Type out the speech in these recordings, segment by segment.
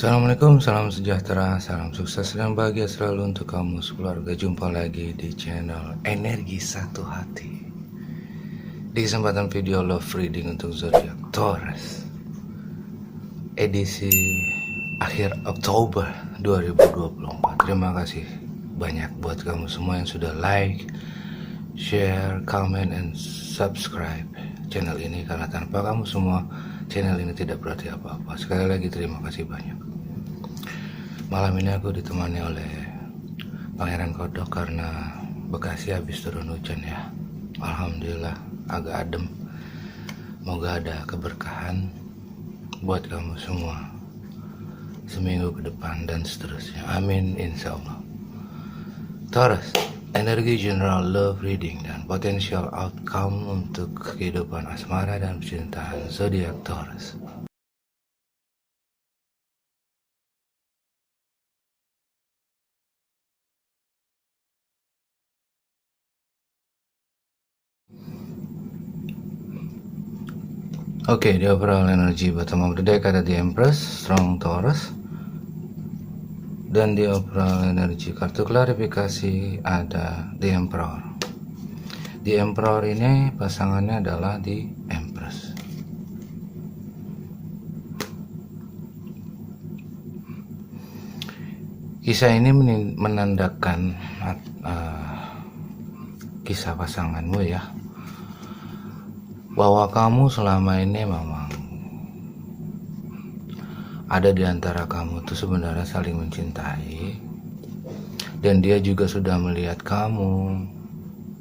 Assalamualaikum, salam sejahtera, salam sukses dan bahagia selalu untuk kamu sekeluarga. Jumpa lagi di channel Energi Satu Hati. Di kesempatan video Love Reading untuk zodiak Taurus, edisi akhir Oktober 2024. Terima kasih banyak buat kamu semua yang sudah like, share, comment, and subscribe channel ini, karena tanpa kamu semua channel ini tidak berarti apa-apa. Sekali lagi terima kasih banyak. Malam ini aku ditemani oleh Pangeran Kodok karena Bekasi habis turun hujan ya. Alhamdulillah agak adem. Moga ada keberkahan buat kamu semua seminggu ke depan dan seterusnya. Amin insya Allah. Taurus, energi general love reading dan potensial outcome untuk kehidupan asmara dan percintaan zodiak Taurus. Oke, di overall energy bottom of the deck ada The Empress, Strong Taurus. Dan di overall energy kartu klarifikasi ada The Emperor. The Emperor ini pasangannya adalah The Empress. Kisah ini menandakan kisah pasanganmu ya, bahwa kamu selama ini memang ada di antara kamu tuh sebenarnya saling mencintai, dan dia juga sudah melihat kamu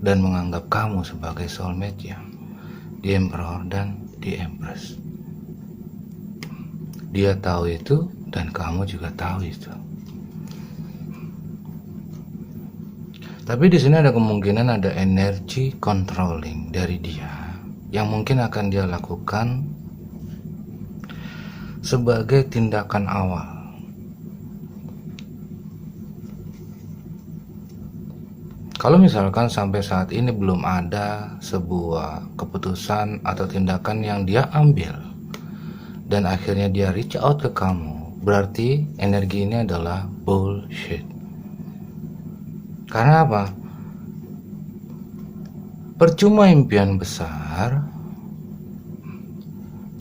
dan menganggap kamu sebagai soulmate ya, The Emperor dan The Empress. Dia tahu itu dan kamu juga tahu itu. Tapi di sini ada kemungkinan ada energi controlling dari dia yang mungkin akan dia lakukan sebagai tindakan awal. Kalau misalkan sampai saat ini belum ada sebuah keputusan atau tindakan yang dia ambil dan akhirnya dia reach out ke kamu, berarti energi ini adalah bullshit. Karena apa? Percuma impian besar,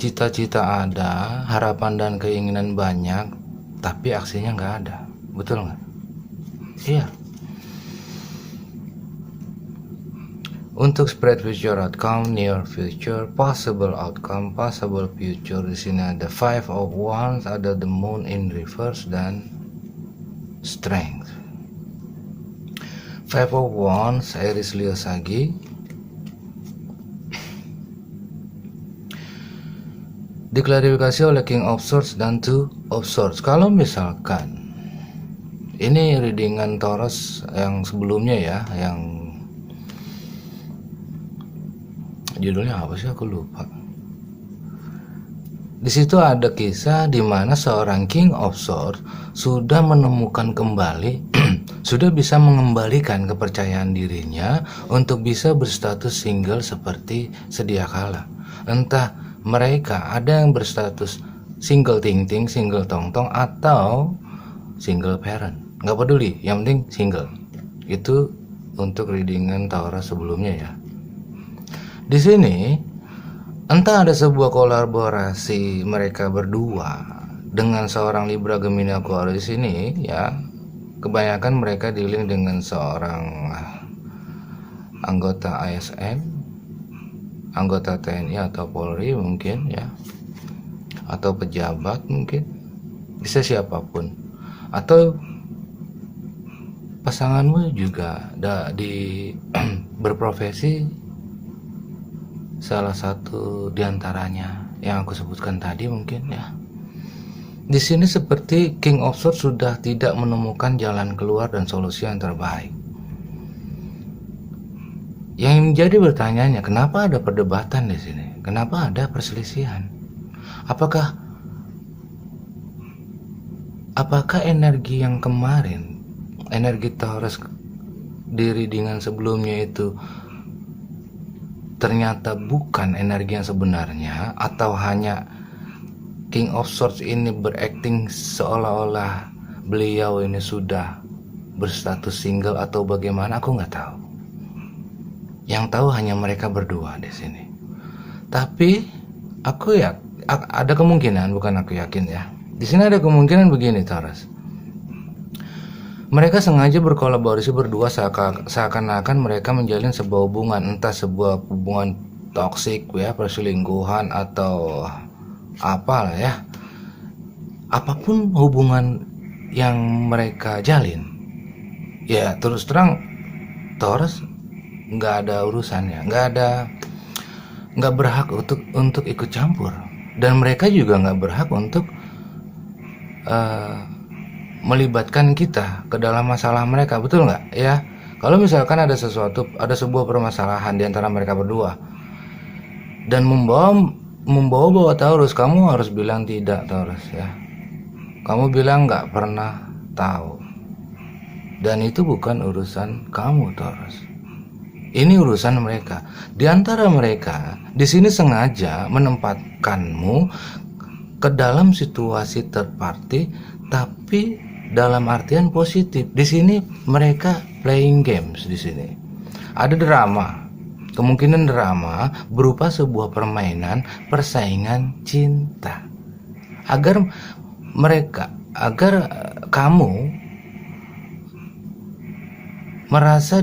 cita-cita ada, harapan dan keinginan banyak, tapi aksinya nggak ada. Betul nggak? Iya. Untuk spread future outcome, near future, possible outcome, possible future, di sini ada Five of Wands, ada the Moon in reverse dan Strength. Five of Wands, Aries Leo Sagi. Diklarifikasi oleh King of Swords dan Two of Swords. Kalau misalkan ini readingan Taurus yang sebelumnya ya, yang judulnya apa sih, aku lupa. Di situ ada kisah di mana seorang King of Swords sudah menemukan kembali sudah bisa mengembalikan kepercayaan dirinya untuk bisa berstatus single seperti sedia kala. Entah mereka ada yang berstatus single ting-ting, single tong-tong, atau single parent, nggak peduli, yang penting single. Itu untuk readingan Taurus sebelumnya ya. Di sini entah ada sebuah kolaborasi mereka berdua dengan seorang Libra, Gemini, Aquarius ini ya. Kebanyakan mereka dealing dengan seorang anggota ASN, anggota TNI atau Polri mungkin ya, atau pejabat mungkin, bisa siapapun. Atau pasanganmu juga berprofesi salah satu diantaranya yang aku sebutkan tadi mungkin ya. Di sini seperti King of Swords sudah tidak menemukan jalan keluar dan solusi yang terbaik. Yang menjadi bertanyanya, kenapa ada perdebatan di sini? Kenapa ada perselisihan? Apakah energi yang kemarin, energi Taurus di readingan sebelumnya itu ternyata bukan energi yang sebenarnya, atau hanya King of Swords ini berakting seolah-olah beliau ini sudah berstatus single atau bagaimana, aku nggak tahu. Yang tahu hanya mereka berdua di sini. Tapi aku ya ada kemungkinan, bukan aku yakin ya. Di sini ada kemungkinan begini, Taurus. Mereka sengaja berkolaborasi berdua seakan-akan mereka menjalin sebuah hubungan, entah sebuah hubungan toksik ya, perselingkuhan atau apalah ya. Apapun hubungan yang mereka jalin, ya terus terang Taurus nggak ada urusannya, nggak berhak untuk ikut campur, dan mereka juga nggak berhak untuk melibatkan kita ke dalam masalah mereka, betul nggak ya? Kalau misalkan ada sebuah permasalahan di antara mereka berdua dan membawa Taurus, kamu harus bilang tidak, Taurus ya. Kamu bilang nggak pernah tahu, dan itu bukan urusan kamu, Taurus. Ini urusan mereka. Di antara mereka di sini sengaja menempatkanmu ke dalam situasi third party, tapi dalam artian positif. Di sini mereka playing games. Di sini ada drama, kemungkinan drama berupa sebuah permainan persaingan cinta, agar kamu merasa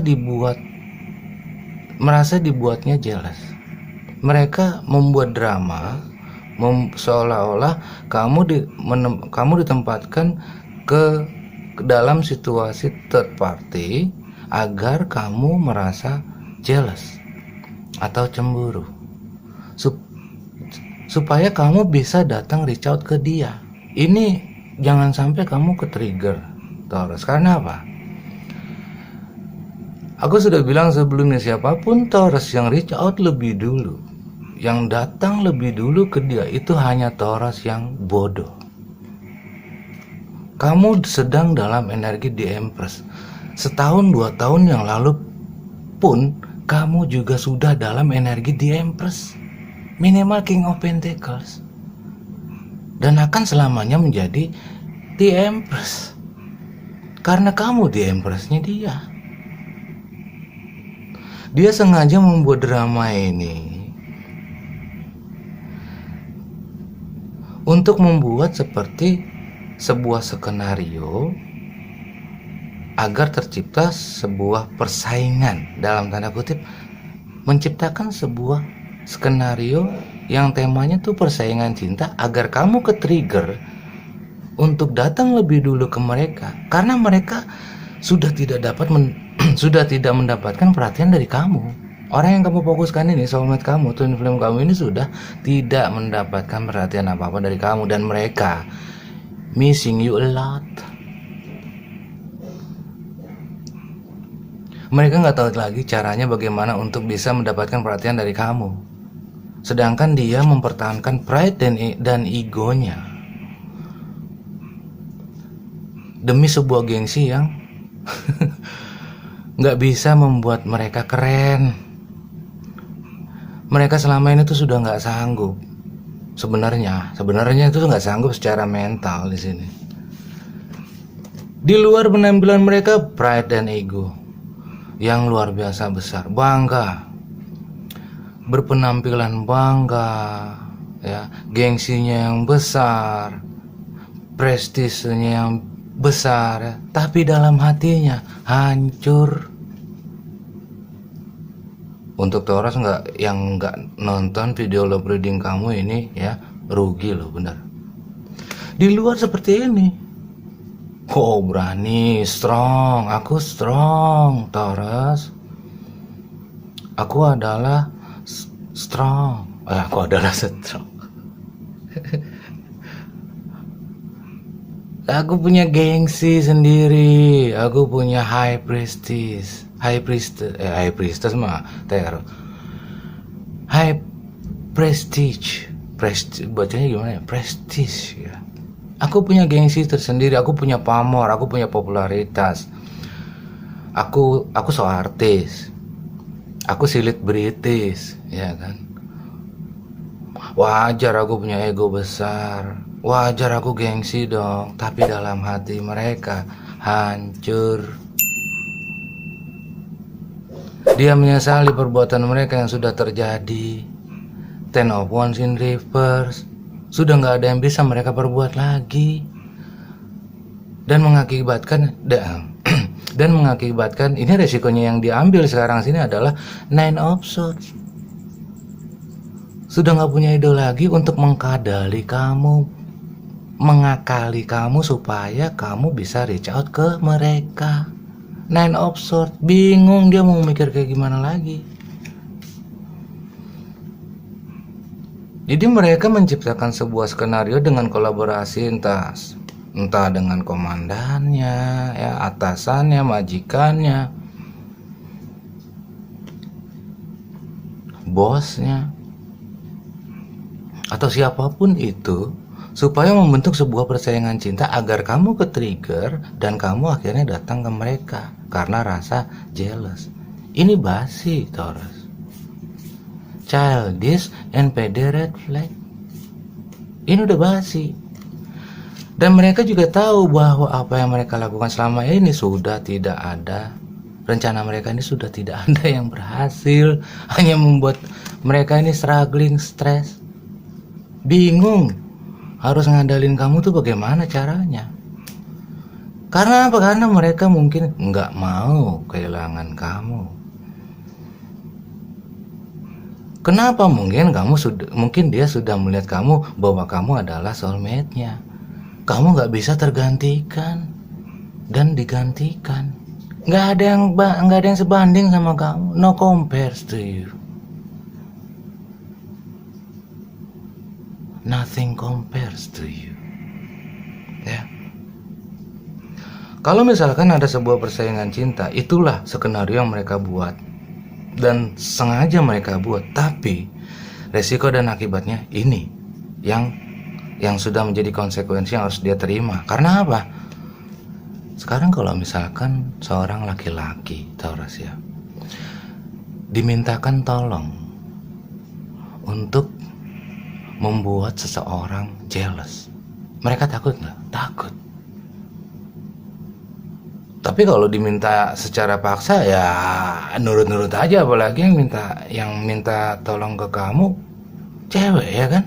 dibuatnya jealous. Mereka membuat drama seolah-olah kamu ditempatkan ke dalam situasi third party agar kamu merasa jealous atau cemburu, supaya kamu bisa datang reach out ke dia. Ini jangan sampai kamu ke trigger, Taurus. Karena apa? Aku sudah bilang sebelumnya, siapapun Taurus yang reach out lebih dulu, yang datang lebih dulu ke dia, itu hanya Taurus yang bodoh. Kamu sedang dalam energi di Empress. Setahun 2 tahun yang lalu pun kamu juga sudah dalam energi di Empress, minimal King of Pentacles, dan akan selamanya menjadi di Empress karena kamu di Empressnya dia. Dia sengaja membuat drama ini untuk membuat seperti sebuah skenario agar tercipta sebuah persaingan, dalam tanda kutip, menciptakan sebuah skenario yang temanya tuh persaingan cinta, agar kamu ke trigger untuk datang lebih dulu ke mereka, karena mereka sudah tidak mendapatkan perhatian dari kamu. Orang yang kamu fokuskan ini, soulmate kamu, twin flame kamu ini sudah tidak mendapatkan perhatian apa-apa dari kamu, dan mereka missing you a lot. Mereka nggak tahu lagi caranya bagaimana untuk bisa mendapatkan perhatian dari kamu, sedangkan dia mempertahankan pride dan egonya demi sebuah gengsi yang nggak bisa membuat mereka keren. Mereka selama ini tuh sudah nggak sanggup. Sebenarnya itu nggak sanggup secara mental di sini. Di luar penampilan mereka pride dan ego yang luar biasa besar, bangga, berpenampilan bangga, ya, gengsinya yang besar, prestisenya yang besar, ya, tapi dalam hatinya hancur. Untuk Taurus yang nggak nonton video love reading kamu ini, ya, rugi loh, bener. Di luar seperti ini, oh berani, strong, aku strong, Taurus. Aku adalah strong. Aku punya gengsi sendiri. Aku punya high priestess mah teror. High prestige, bacanya gimana ya? Prestige ya. Aku punya gengsi tersendiri. Aku punya pamor. Aku punya popularitas. Aku so artis. Aku selebritis, ya kan. Wajar aku punya ego besar, wajar aku gengsi dong, tapi dalam hati mereka hancur. Dia menyesali perbuatan mereka yang sudah terjadi. Ten of Wands in reverse. Sudah nggak ada yang bisa mereka perbuat lagi. Dan mengakibatkan dan mengakibatkan ini resikonya yang diambil sekarang sini adalah Nine of Swords. Sudah nggak punya ide lagi untuk mengkadali kamu, mengakali kamu supaya kamu bisa reach out ke mereka. Nine of Swords bingung dia mau mikir kayak gimana lagi. Jadi mereka menciptakan sebuah skenario dengan kolaborasi entah dengan komandannya, ya, atasannya, majikannya, bosnya, atau siapapun itu, supaya membentuk sebuah persaingan cinta agar kamu ke-trigger dan kamu akhirnya datang ke mereka karena rasa jealous. Ini basi, Taurus. Childish and PD red flag. Ini udah basi. Dan mereka juga tahu bahwa apa yang mereka lakukan selama ini sudah tidak ada. Rencana mereka ini sudah tidak ada yang berhasil. Hanya membuat mereka ini struggling, stres, bingung. Harus ngandalin kamu tuh bagaimana caranya. Karena apa? Karena mereka mungkin nggak mau kehilangan kamu. Kenapa? Mungkin dia sudah melihat kamu bahwa kamu adalah soulmate-nya. Kamu nggak bisa tergantikan dan digantikan. Nggak ada yang sebanding sama kamu. No compares to you. Nothing compares to you. Ya. Kalau misalkan ada sebuah persaingan cinta, itulah skenario yang mereka buat dan sengaja mereka buat. Tapi resiko dan akibatnya ini yang sudah menjadi konsekuensi yang harus dia terima. Karena apa? Sekarang kalau misalkan seorang laki-laki, Taurus ya, dimintakan tolong untuk membuat seseorang jealous, mereka takut nggak? Takut. Tapi kalau diminta secara paksa ya nurut-nurut aja, apalagi yang minta tolong ke kamu cewek, ya kan?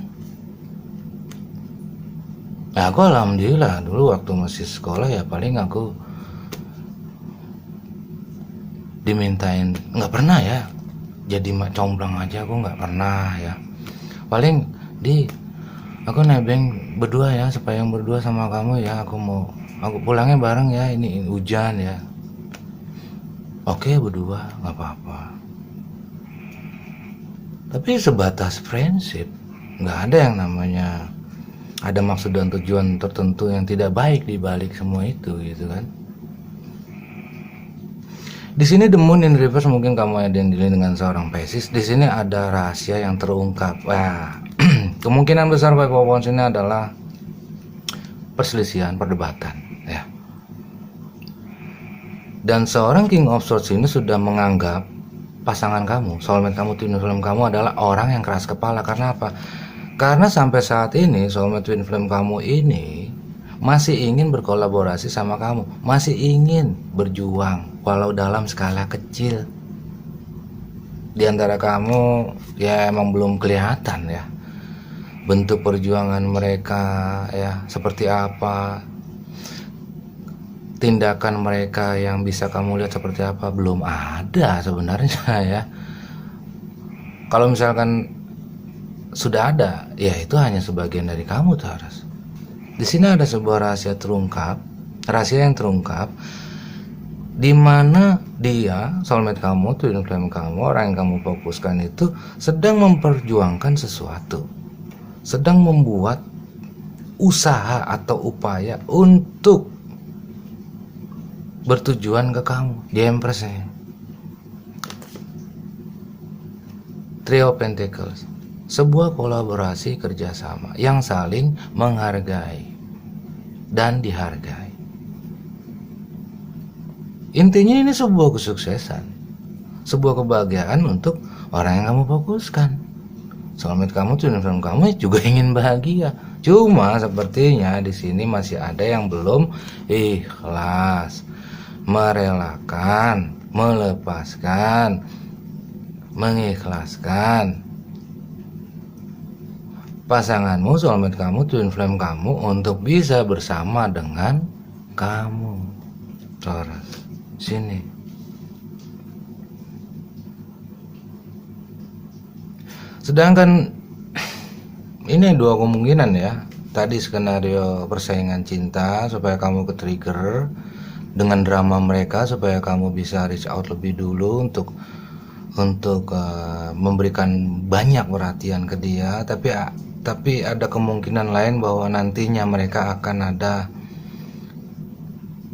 Nah, aku alhamdulillah dulu waktu masih sekolah ya paling aku dimintain, nggak pernah ya jadi comblang aja, aku nggak pernah ya. Paling aku nebeng berdua ya, supaya yang berdua sama kamu ya, aku pulangnya bareng ya, ini hujan ya. Oke, berdua nggak apa-apa. Tapi sebatas friendship, nggak ada yang namanya ada maksud dan tujuan tertentu yang tidak baik di balik semua itu, gitu kan. Di sini the moon in reverse, mungkin kamu identik dengan seorang Pisces. Di sini ada rahasia yang terungkap. Wah, kemungkinan besar Five of Wands ini adalah perselisihan, perdebatan, ya. Dan seorang King of Swords ini sudah menganggap pasangan kamu, soulmate kamu, twin flame kamu adalah orang yang keras kepala. Karena apa? Karena sampai saat ini soulmate twin flame kamu ini masih ingin berkolaborasi sama kamu, masih ingin berjuang walau dalam skala kecil. Di antara kamu ya emang belum kelihatan ya bentuk perjuangan mereka ya seperti apa, tindakan mereka yang bisa kamu lihat seperti apa, belum ada sebenarnya ya. Kalau misalkan sudah ada, ya itu hanya sebagian dari kamu, Taurus. Di sini ada sebuah rahasia yang terungkap, di mana dia, soulmate kamu, twin flame kamu, orang yang kamu fokuskan itu sedang memperjuangkan sesuatu, sedang membuat usaha atau upaya untuk bertujuan ke kamu. Di Empress-nya, Three of Pentacles. Sebuah kolaborasi kerjasama yang saling menghargai dan dihargai. Intinya ini sebuah kesuksesan, sebuah kebahagiaan untuk orang yang kamu fokuskan. soulmate kamu, twin flame kamu juga ingin bahagia. Cuma sepertinya di sini masih ada yang belum ikhlas, merelakan, melepaskan, mengikhlaskan pasanganmu, soulmate kamu, twin flame kamu untuk bisa bersama dengan kamu. Taurus, sini. Sedangkan ini dua kemungkinan ya. Tadi skenario persaingan cinta supaya kamu ke-trigger dengan drama mereka, supaya kamu bisa reach out lebih dulu untuk memberikan banyak perhatian ke dia. Tapi ada kemungkinan lain bahwa nantinya mereka akan ada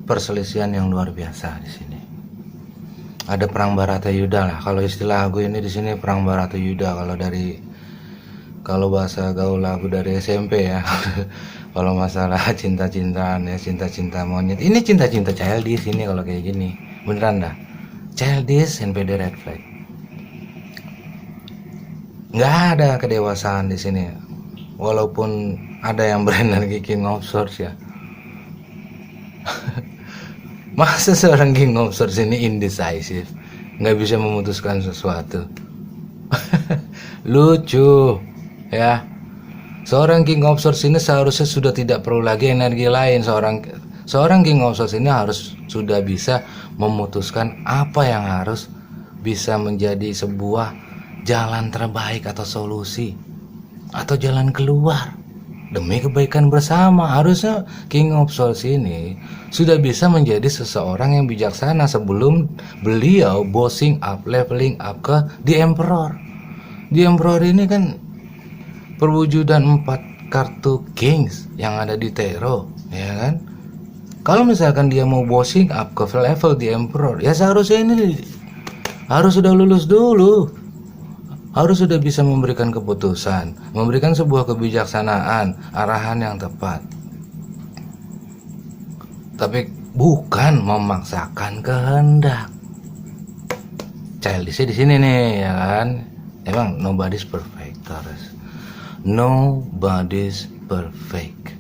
perselisihan yang luar biasa di sini. Ada perang Baratayuda lah, kalau istilah aku ini di sini perang Baratayuda kalau bahasa gaul aku dari SMP ya. Kalau masalah cinta-cintaan ya, cinta-cinta monyet. Ini cinta-cinta childish ini kalau kayak gini. Beneran dah. Childish NPD red flag. Nggak ada kedewasaan di sini. Walaupun ada yang berenergi King of Swords ya. Masa seorang King of Swords ini indecisive, nggak bisa memutuskan sesuatu. Lucu ya. Seorang King of Swords ini seharusnya sudah tidak perlu lagi energi lain. Seorang King of Swords ini harus sudah bisa memutuskan apa yang harus bisa menjadi sebuah jalan terbaik atau solusi atau jalan keluar demi kebaikan bersama. Harusnya King of Swords ini sudah bisa menjadi seseorang yang bijaksana sebelum beliau bossing up, leveling up ke The Emperor. The Emperor ini kan perwujudan 4 kartu Kings yang ada di tarot, ya kan? Kalau misalkan dia mau bossing up ke level The Emperor, ya seharusnya ini harus sudah lulus dulu. Harus sudah bisa memberikan keputusan, memberikan sebuah kebijaksanaan, arahan yang tepat. Tapi bukan memaksakan kehendak. Childish di sini nih, ya kan? Emang nobody's perfect, Taurus. Nobody's perfect.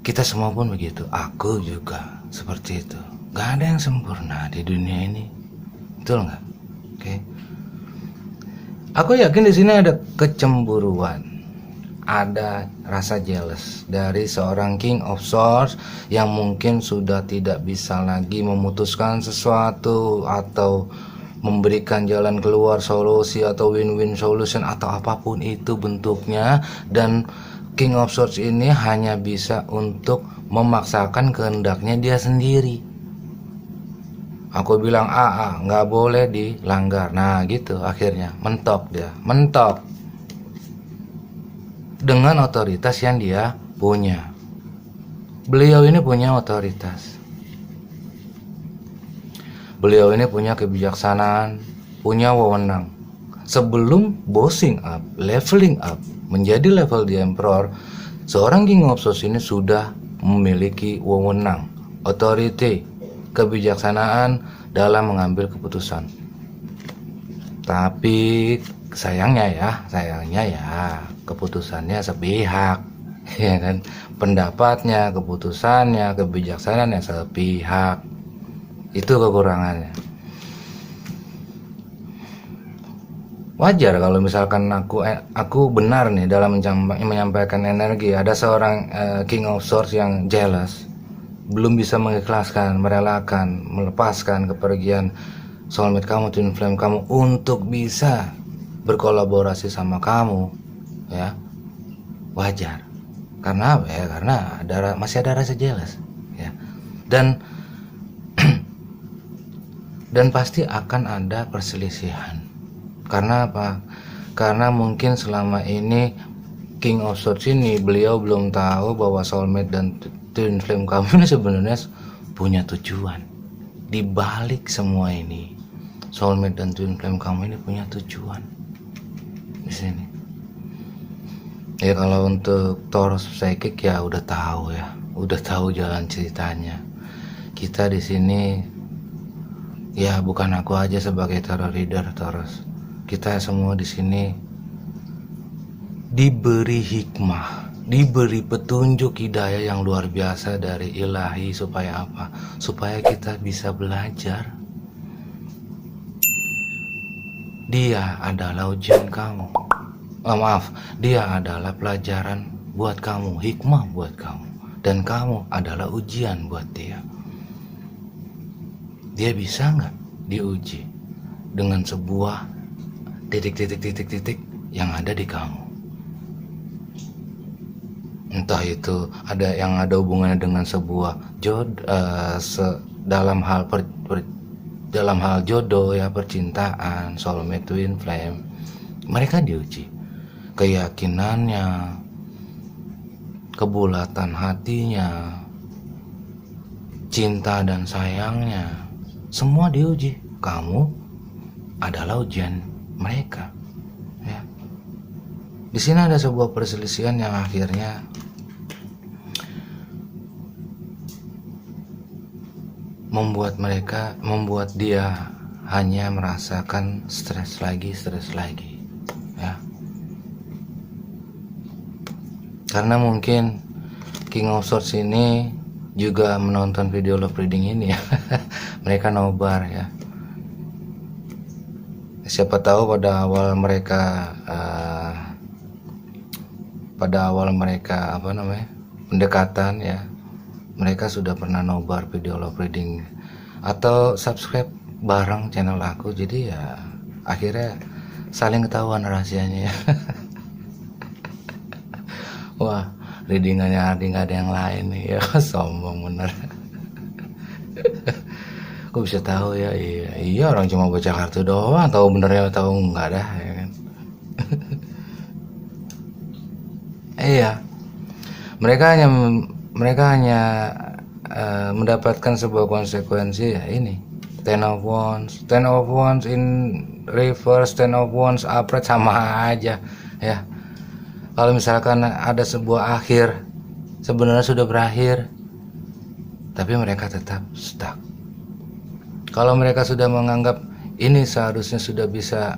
Kita semua pun begitu. Aku juga seperti itu. Gak ada yang sempurna di dunia ini. Betul nggak? Oke. Aku yakin di sini ada kecemburuan, ada rasa jealous dari seorang King of Swords yang mungkin sudah tidak bisa lagi memutuskan sesuatu atau memberikan jalan keluar, solusi atau win-win solution atau apapun itu bentuknya, dan King of Swords ini hanya bisa untuk memaksakan kehendaknya dia sendiri. Aku bilang nggak boleh dilanggar. Nah gitu, akhirnya mentok dia, mentok dengan otoritas yang dia punya. Beliau ini punya otoritas, beliau ini punya kebijaksanaan, punya wewenang. Sebelum bossing up, leveling up menjadi level The Emperor, seorang King of Swords ini sudah memiliki wewenang, authority, kebijaksanaan dalam mengambil keputusan. Tapi sayangnya ya keputusannya sepihak, ya kan? Pendapatnya, keputusannya, kebijaksanaannya sepihak. Itu kekurangannya. Wajar kalau misalkan aku benar nih dalam menyampaikan energi. Ada seorang King of Swords yang jealous, belum bisa mengikhlaskan, merelakan, melepaskan kepergian soulmate kamu, twin flame kamu untuk bisa berkolaborasi sama kamu, ya. Wajar. Karena apa ya? Karena masih ada rasa jealous, ya. Dan pasti akan ada perselisihan. Karena apa? Karena mungkin selama ini King of Swords ini beliau belum tahu bahwa soulmate dan twin flame kamu ini sebenarnya punya tujuan. Di balik semua ini, soulmate dan twin flame kamu ini punya tujuan di sini. Ya kalau untuk Taurus psychic ya udah tahu jalan ceritanya. Kita di sini ya bukan aku aja sebagai tarot reader Taurus. Kita semua di sini diberi hikmah, diberi petunjuk hidayah yang luar biasa dari ilahi. Supaya apa? Supaya kita bisa belajar. Dia adalah ujian kamu. Dia adalah pelajaran buat kamu, hikmah buat kamu. Dan kamu adalah ujian buat dia. Dia bisa nggak diuji dengan sebuah titik yang ada di kamu? Entah itu ada yang ada hubungannya dengan sebuah dalam hal jodoh ya, percintaan, soulmate, twin flame. Mereka diuji keyakinannya, kebulatan hatinya, cinta dan sayangnya, semua diuji. Kamu adalah ujian mereka ya. Di sini ada sebuah perselisihan yang akhirnya membuat dia hanya merasakan stres lagi ya. Karena mungkin King of Swords ini juga menonton video love reading ini ya. Mereka nobar ya. Siapa tahu pada awal mereka pendekatan ya, mereka sudah pernah nobar video love reading atau subscribe bareng channel aku. Jadi ya akhirnya saling ketahuan rahasianya ya. Wah, readingannya Ardi nggak ada yang lain nih ya. Sombong bener. Kok bisa tahu ya? Iya orang cuma baca kartu doang, tahu benernya tahu nggak dah ya kan. Iya, mereka hanya mendapatkan sebuah konsekuensi ya ini. Ten of Wands in reverse, Ten of Wands upright, sama aja ya. Kalau misalkan ada sebuah akhir, sebenarnya sudah berakhir, tapi mereka tetap stuck. Kalau mereka sudah menganggap ini seharusnya sudah bisa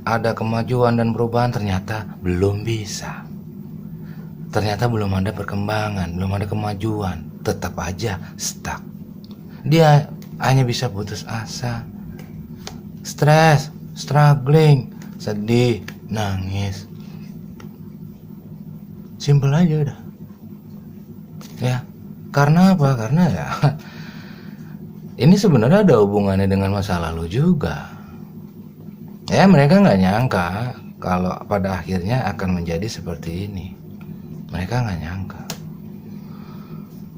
ada kemajuan dan perubahan, ternyata belum bisa. Ternyata belum ada perkembangan, belum ada kemajuan, tetap aja stuck. Dia hanya bisa putus asa, stres, struggling, sedih, nangis. Simpel aja udah. Ya, karena apa? Karena ya ini sebenarnya ada hubungannya dengan masa lalu juga. Ya, mereka nggak nyangka kalau pada akhirnya akan menjadi seperti ini. Mereka nggak nyangka.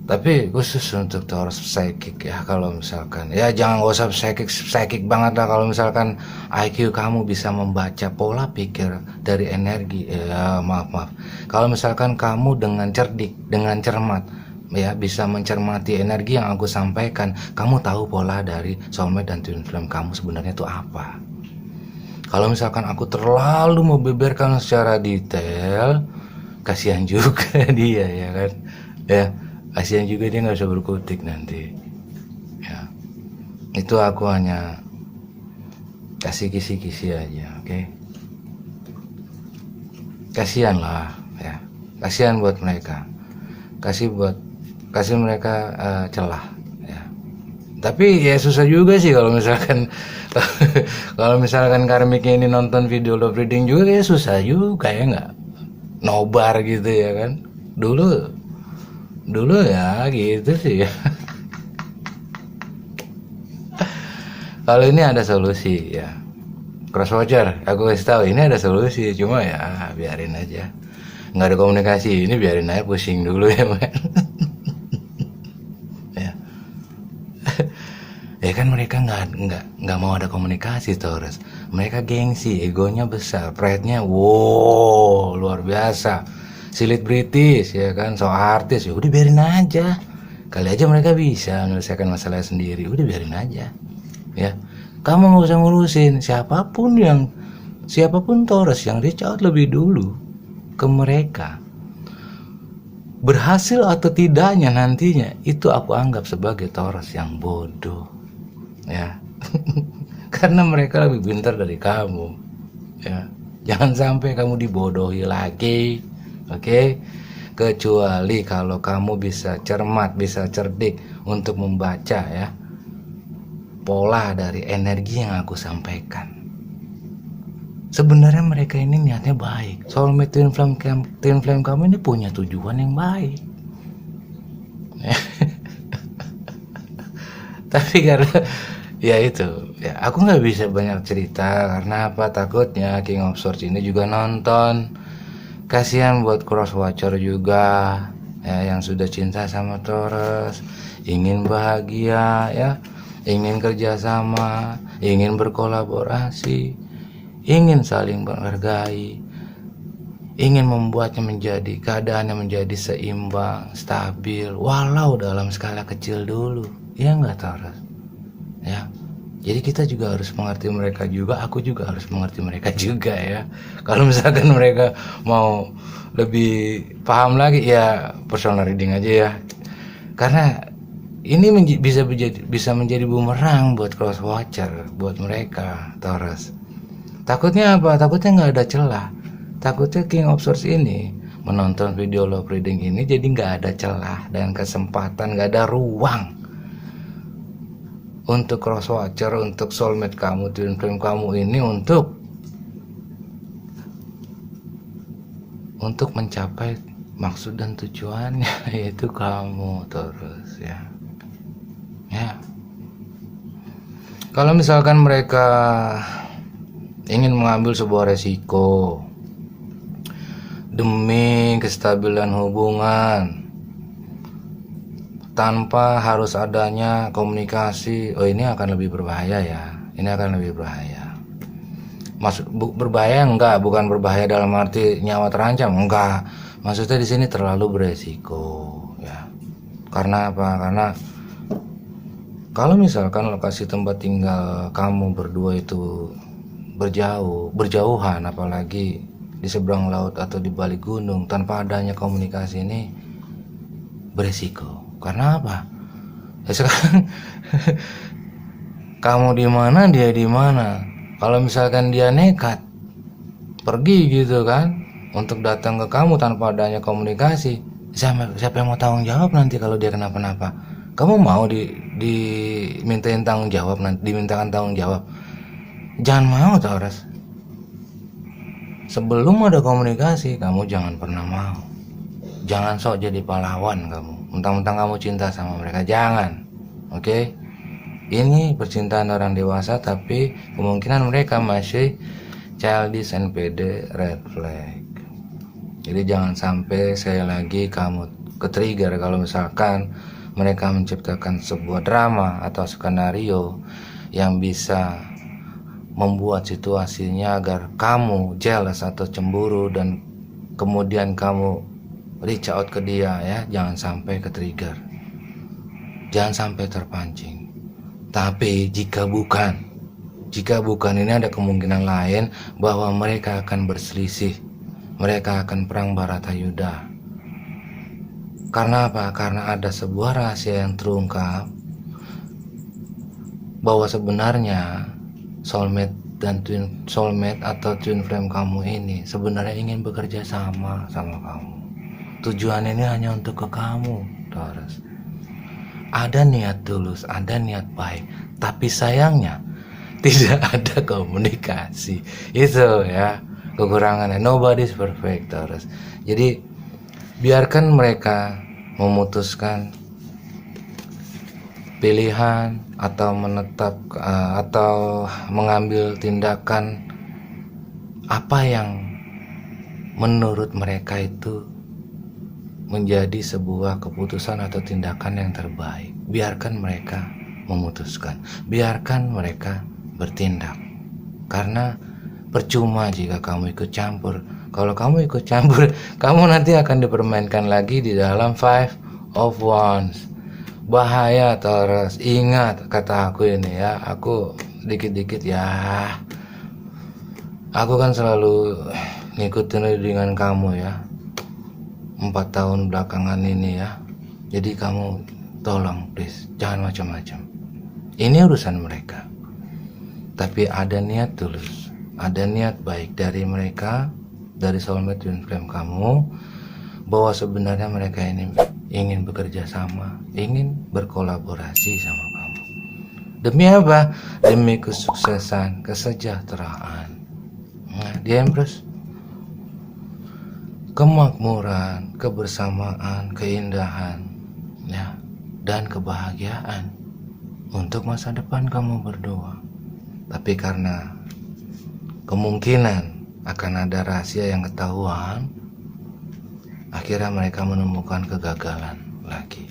Tapi khusus untuk Taurus psychic ya, kalau misalkan ya jangan gak usah psychic banget lah. Kalau misalkan IQ kamu bisa membaca pola pikir dari energi, ya maaf. Kalau misalkan kamu dengan cerdik, dengan cermat ya, bisa mencermati energi yang aku sampaikan, kamu tahu pola dari soulmate dan twin flame kamu sebenarnya itu apa. Kalau misalkan aku terlalu membeberkan secara detail, kasihan juga dia ya kan ya, kasihan juga dia nggak bisa berkutik nanti ya. Itu aku hanya kasih kisi-kisi aja, oke? Kasihan lah ya, kasihan buat mereka, kasih mereka celah ya. Tapi ya susah juga sih kalau misalkan kalau misalkan karmik ini nonton video love reading juga, ya susah juga ya, nggak nobar gitu ya kan. Dulu ya gitu sih ya. Kalau ini ada solusi ya, crosswatcher aku kasih tahu ini ada solusi, cuma ya biarin aja, nggak ada komunikasi ini, biarin aja pusing dulu ya men. Ya. Ya kan mereka nggak mau ada komunikasi Taurus. Mereka gengsi, egonya besar, pride-nya wow luar biasa, silit British ya kan, so artis ya udah biarin aja, kali aja mereka bisa menyelesaikan masalahnya sendiri, udah biarin aja ya. Kamu nggak usah ngurusin siapapun Taurus yang reach out lebih dulu ke mereka, berhasil atau tidaknya nantinya itu aku anggap sebagai Taurus yang bodoh ya. Karena mereka lebih pintar dari kamu ya. Jangan sampai kamu dibodohi lagi. Oke? Kecuali kalau kamu bisa cermat, bisa cerdik untuk membaca ya pola dari energi yang aku sampaikan. Sebenarnya mereka ini niatnya baik. Soulmate twin flame kamu ini punya tujuan yang baik. Tapi karena ya itu ya, aku nggak bisa banyak cerita karena apa, takutnya King of Swords ini juga nonton. Kasihan buat cross watcher juga ya, yang sudah cinta sama Taurus, ingin bahagia ya, ingin kerjasama, ingin berkolaborasi, ingin saling menghargai, ingin membuatnya menjadi keadaannya menjadi seimbang, stabil, walau dalam skala kecil dulu. Ya nggak, Taurus? Ya, jadi kita juga harus mengerti mereka juga, aku juga harus mengerti mereka juga ya. Kalau misalkan mereka mau lebih paham lagi ya personal reading aja ya. Karena ini bisa menjadi bumerang buat cross watcher, buat mereka, Taurus. Takutnya apa? Takutnya nggak ada celah. Takutnya King of Swords ini menonton video love reading ini jadi nggak ada celah dan kesempatan, nggak ada ruang untuk cross watcher, untuk soulmate kamu, twin flame kamu ini untuk mencapai maksud dan tujuannya, yaitu kamu terus ya. Kalau misalkan mereka ingin mengambil sebuah resiko demi kestabilan hubungan tanpa harus adanya komunikasi, ini akan lebih berbahaya ya. Ini akan lebih berbahaya. Berbahaya enggak, bukan berbahaya dalam arti nyawa terancam, enggak. Maksudnya di sini terlalu beresiko ya. Karena apa? Karena kalau misalkan lokasi tempat tinggal kamu berdua itu berjauhan, apalagi di seberang laut atau di balik gunung, tanpa adanya komunikasi, ini beresiko. Karena apa? Ya sekarang kamu di mana, dia di mana. Kalau misalkan dia nekat pergi gitu kan untuk datang ke kamu tanpa adanya komunikasi, siapa yang mau tanggung jawab nanti kalau dia kenapa-napa? Kamu mau dimintain tanggung jawab, nanti dimintakan tanggung jawab? Jangan mau, Taurus. Sebelum ada komunikasi, kamu jangan pernah mau. Jangan sok jadi pahlawan kamu. Mentang-mentang kamu cinta sama mereka, jangan. Oke? Ini percintaan orang dewasa, tapi kemungkinan mereka masih childish and pede, red flag. Jadi jangan sampai sekali lagi kamu ke-trigger kalau misalkan mereka menciptakan sebuah drama atau skenario yang bisa membuat situasinya agar kamu jealous atau cemburu dan kemudian kamu reach out ke dia ya. Jangan sampai ke-trigger, jangan sampai terpancing. Tapi jika bukan, ini ada kemungkinan lain bahwa mereka akan berselisih, mereka akan perang Baratayuda. Karena apa? Karena ada sebuah rahasia yang terungkap bahwa sebenarnya soulmate atau twin flame kamu ini sebenarnya ingin bekerja sama kamu. Tujuan ini hanya untuk ke kamu, Taurus. Ada niat tulus, ada niat baik, tapi sayangnya tidak ada komunikasi. Itu ya kekurangannya. Nobody's perfect, Taurus. Jadi biarkan mereka memutuskan pilihan atau menetap atau mengambil tindakan apa yang menurut mereka itu menjadi sebuah keputusan atau tindakan yang terbaik. Biarkan mereka memutuskan, biarkan mereka bertindak. Karena percuma jika kamu ikut campur. Kalau kamu ikut campur, kamu nanti akan dipermainkan lagi di dalam Five of Wands. Bahaya, Taurus. Ingat kata aku ini ya. Aku dikit-dikit ya, aku kan selalu ngikutin dengan kamu ya 4 tahun belakangan ini ya. Jadi kamu tolong please jangan macam-macam. Ini urusan mereka, tapi ada niat tulus, ada niat baik dari mereka, dari soulmate twin flame kamu, bahwa sebenarnya mereka ini ingin bekerja sama, ingin berkolaborasi sama kamu. Demi apa? Demi kesuksesan, kesejahteraan. Nah, di Empress, kemakmuran, kebersamaan, keindahan, ya, dan kebahagiaan untuk masa depan kamu berdua. Tapi karena kemungkinan akan ada rahasia yang ketahuan, akhirnya mereka menemukan kegagalan lagi.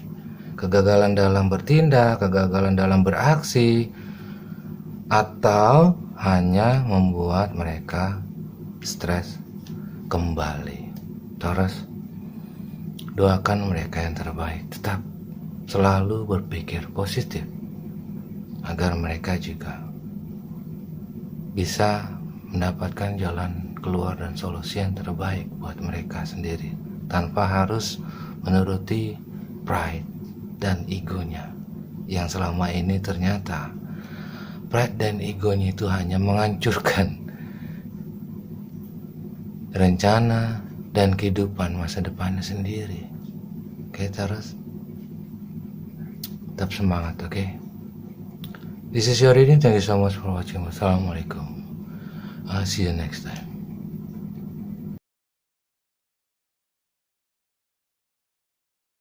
Kegagalan dalam bertindak, kegagalan dalam beraksi, atau hanya membuat mereka stres kembali. Terus doakan mereka yang terbaik, tetap selalu berpikir positif agar mereka juga bisa mendapatkan jalan keluar dan solusi yang terbaik buat mereka sendiri, tanpa harus menuruti pride dan egonya yang selama ini ternyata pride dan egonya itu hanya menghancurkan rencana dan kehidupan masa depannya sendiri. Oke, terus tetap semangat, oke? This is your reading. Thank you so much for watching. Wassalamualaikum. I'll see you next time.